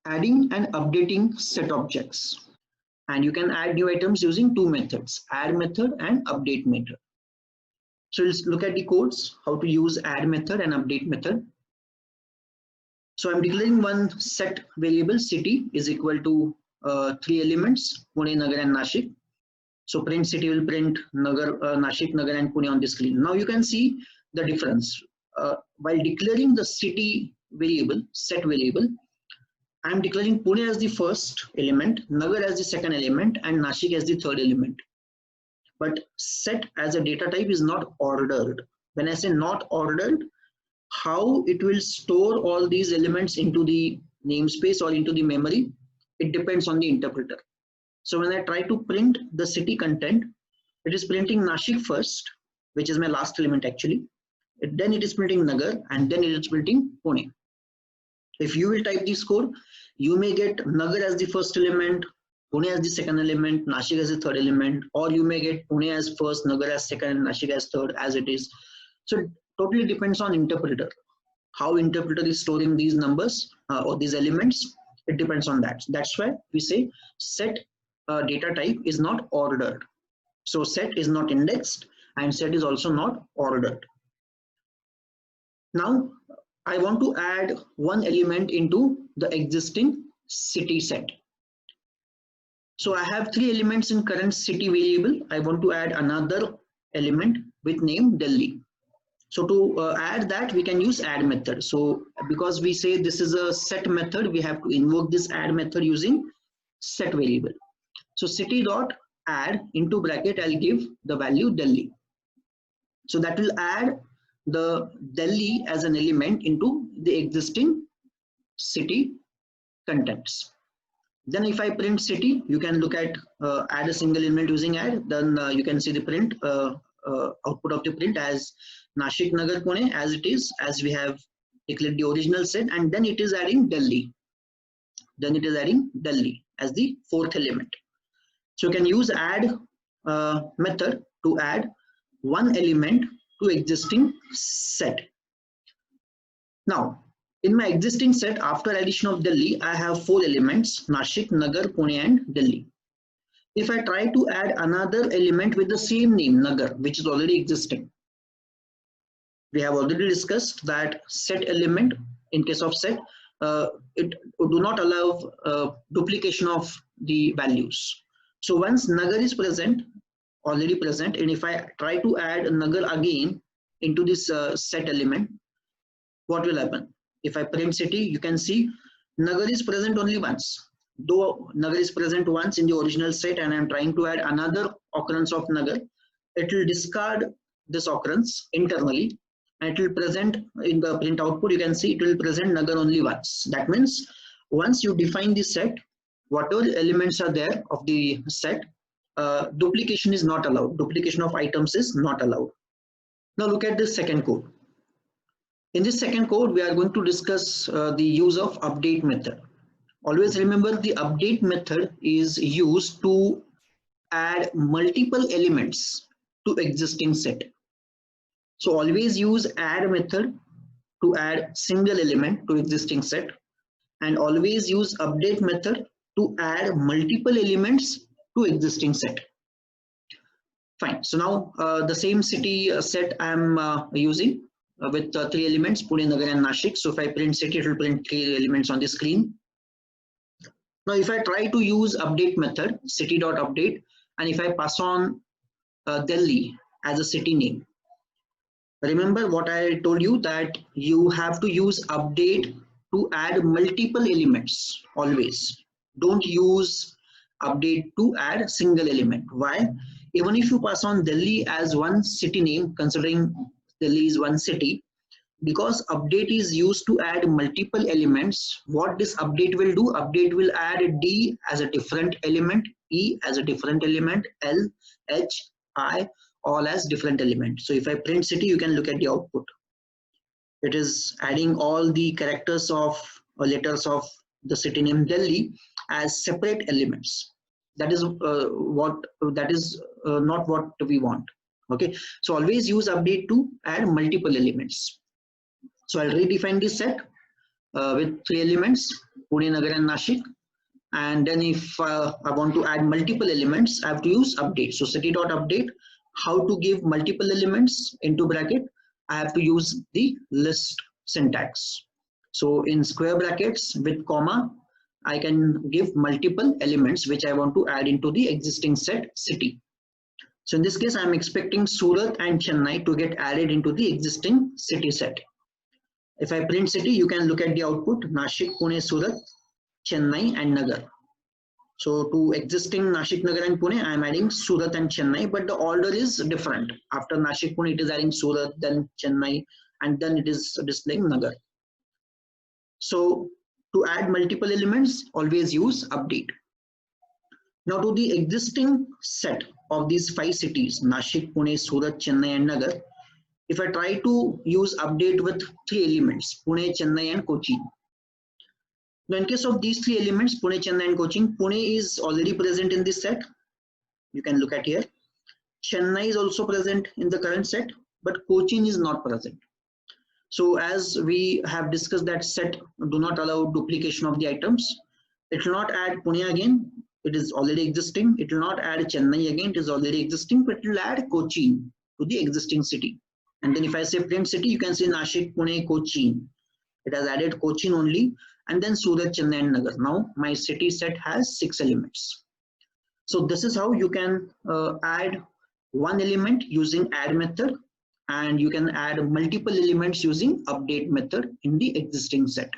adding and updating set objects. And you can add new items using two methods, add method and update method. So let's look at the codes, how to use add method and update method. So I'm declaring one set variable city is equal to 3 elements, Pune, Nagar and Nashik. So print city will print Nagar, Nashik, Nagar and Pune on the screen. Now you can see the difference. While declaring the city variable, set variable, I'm declaring Pune as the first element, Nagar as the second element and Nashik as the third element. But set as a data type is not ordered. When I say not ordered, how it will store all these elements into the namespace or into the memory, it depends on the interpreter. So when I try to print the city content, it is printing Nashik first, which is my last element actually. Then it is printing Nagar and then it is printing Pune. If you will type this code, you may get Nagar as the first element, Pune as the second element, Nashik as the third element, or you may get Pune as first, Nagar as second, Nashik as third, as it is. So it totally depends on interpreter. How interpreter is storing these numbers or these elements, it depends on that. That's why we say set data type is not ordered. So set is not indexed and set is also not ordered. Now I want to add one element into the existing city set. So I have 3 elements in current city variable. I want to add another element with name Delhi. So to add that, we can use add method. So because we say this is a set method, we have to invoke this add method using set variable. So city dot add into bracket, I'll give the value Delhi. So that will add the Delhi as an element into the existing city contents. Then if I print city, you can look at add a single element using add, then you can see the print output of the print as Nashik, Nagar, Pune as it is, as we have declared the original set, and then it is adding Delhi. Then it is adding Delhi as the fourth element. So you can use add method to add one element to existing set. Now, in my existing set, after addition of Delhi, I have 4 elements, Nashik, Nagar, Pune and Delhi. If I try to add another element with the same name, Nagar, which is already existing, we have already discussed that set element, in case of set, it do not allow duplication of the values. So once Nagar is present, already present, and if I try to add Nagar again into this set element, what will happen? If I print city, you can see Nagar is present only once. Though Nagar is present once in the original set and I'm trying to add another occurrence of Nagar, it will discard this occurrence internally and it will present in the print output. You can see it will present Nagar only once. That means once you define the set, whatever elements are there of the set, duplication is not allowed. Duplication of items is not allowed. Now look at this second code. In this second code, we are going to discuss the use of update method. Always remember the update method is used to add multiple elements to existing set. So always use add method to add single element to existing set, and always use update method to add multiple elements to existing set. Fine. So now the same city set I'm using with 3 elements, Pune, Nagar and Nashik. So if I print city, it will print 3 elements on the screen. Now if I try to use update method, city.update, and if I pass on Delhi as a city name, remember what I told you, that you have to use update to add multiple elements always. Don't use update to add single element. Why? Even if you pass on Delhi as one city name, considering Delhi is one city, because update is used to add multiple elements, what this update will do, update will add D as a different element, E as a different element, L, H, I, all as different elements. So if I print city, you can look at the output. It is adding all the characters of or letters of the city name Delhi as separate elements. That is not what we want. Okay, so always use update to add multiple elements. So I'll redefine this set. with 3 elements, Pune, Nagar and Nashik. And then if I want to add multiple elements, I have to use update. So city.update, how to give multiple elements into bracket, I have to use the list syntax. So in square brackets with comma, I can give multiple elements which I want to add into the existing set city. So in this case, I'm expecting Surat and Chennai to get added into the existing city set. If I print city, you can look at the output, Nashik, Pune, Surat, Chennai and Nagar. So to existing Nashik, Nagar and Pune, I am adding Surat and Chennai, but the order is different. After Nashik, Pune, it is adding Surat, then Chennai, and then it is displaying Nagar. So to add multiple elements, always use update. Now to the existing set of these 5 cities, Nashik, Pune, Surat, Chennai and Nagar, if I try to use update with 3 elements, Pune, Chennai and Cochin. Now in case of these 3 elements, Pune, Chennai and Cochin, Pune is already present in this set. You can look at here. Chennai is also present in the current set, but Cochin is not present. So as we have discussed that set do not allow duplication of the items. It will not add Pune again, it is already existing. It will not add Chennai again, it is already existing, but it will add Cochin to the existing city. And then if I say print city, you can see Nashik, Pune, Cochin. It has added Cochin only, and then Surat, Chennai and Nagar. Now my city set has 6 elements. So this is how you can add one element using add method, and you can add multiple elements using update method in the existing set.